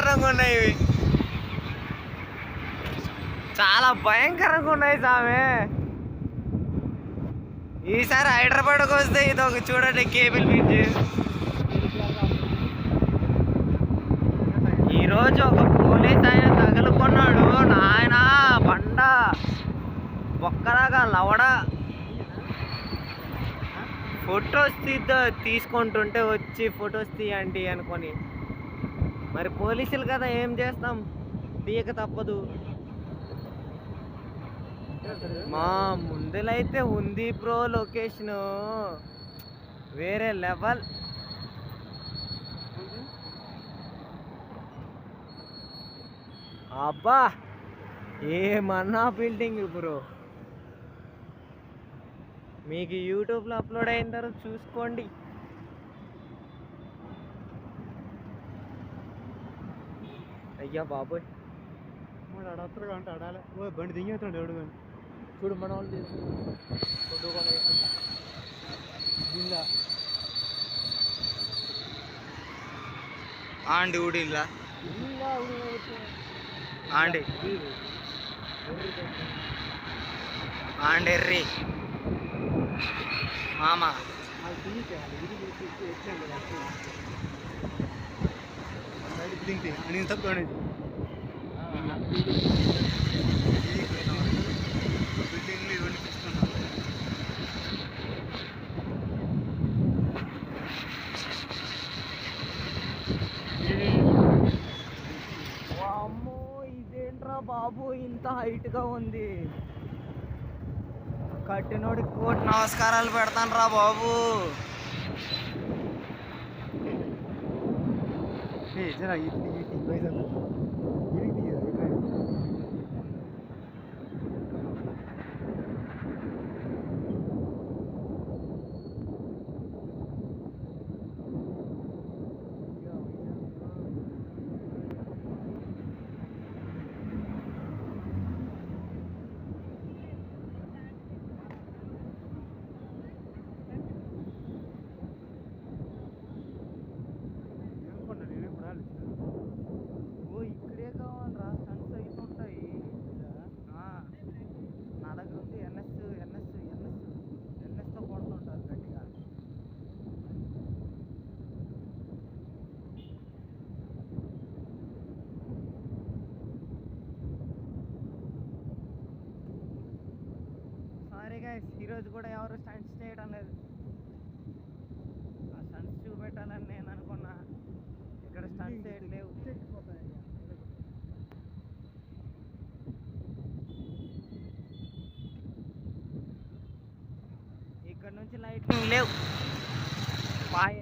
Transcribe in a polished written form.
దారుణంగా ఉన్నాయి ఇవి, చాలా భయంకరంగా ఉన్నాయి సామె. ఈసారి హైదరాబాద్కి వస్తే ఇది ఒక చూడండి కేబుల్ బ్రిడ్జ్. ఈరోజు ఒక పోలీస్ ఆయన తగులుకున్నాడు నాయన బండ ఒక్కలాగా లవడ. ఫొటోస్ తీసుకుంటుంటే వచ్చి ఫొటోస్ తీయండి అనుకొని, మరి పోలీసులు కదా ఏం చేస్తాం, తీయక తప్పదు. మా ముందులైతే ఉంది బ్రో లొకేషన్ వేరే లెవెల్. అబ్బా ఏమన్నా బిల్డింగ్ బ్రో, మీకు యూట్యూబ్లో అప్లోడ్ అయిన తర్వాత చూసుకోండి. అయ్యా బాబోయ్ అడతారు అంటే అడాలి. బండి దిగేస్తాడు ఎవడు కానీ చూడు మన వాళ్ళు దీనిలా ఆండి ఊడిల్లా ఆండి ఆండెర్రి మామ నేను తప్ప బిల్డింగ్లు ఇవన్నీ తీసుకున్నాను. అమ్మో ఇదేంట్రా బాబు ఇంత హైట్గా ఉంది. కట్టినోడికి కోటి నమస్కారాలు పెడతాను రా బాబు. ఇక్కడే కావాలరా స్టంట్స్ అవుతుంటాయి. నా దగ్గర ఉంది ఎన్ఎస్తో కొడుతుంటారు గట్టిగా. సారీ గైస్, ఈరోజు కూడా ఎవరు స్టంట్స్ చేయడం లేదు. ఆ స్టంట్స్ చూపెట్టాలని నేను అనుకున్నా, ఇక్కడ స్టంట్స్ చేయట్లేవు. ఇక్కడ నుంచి లైటింగ్ లేవు. బాయ్.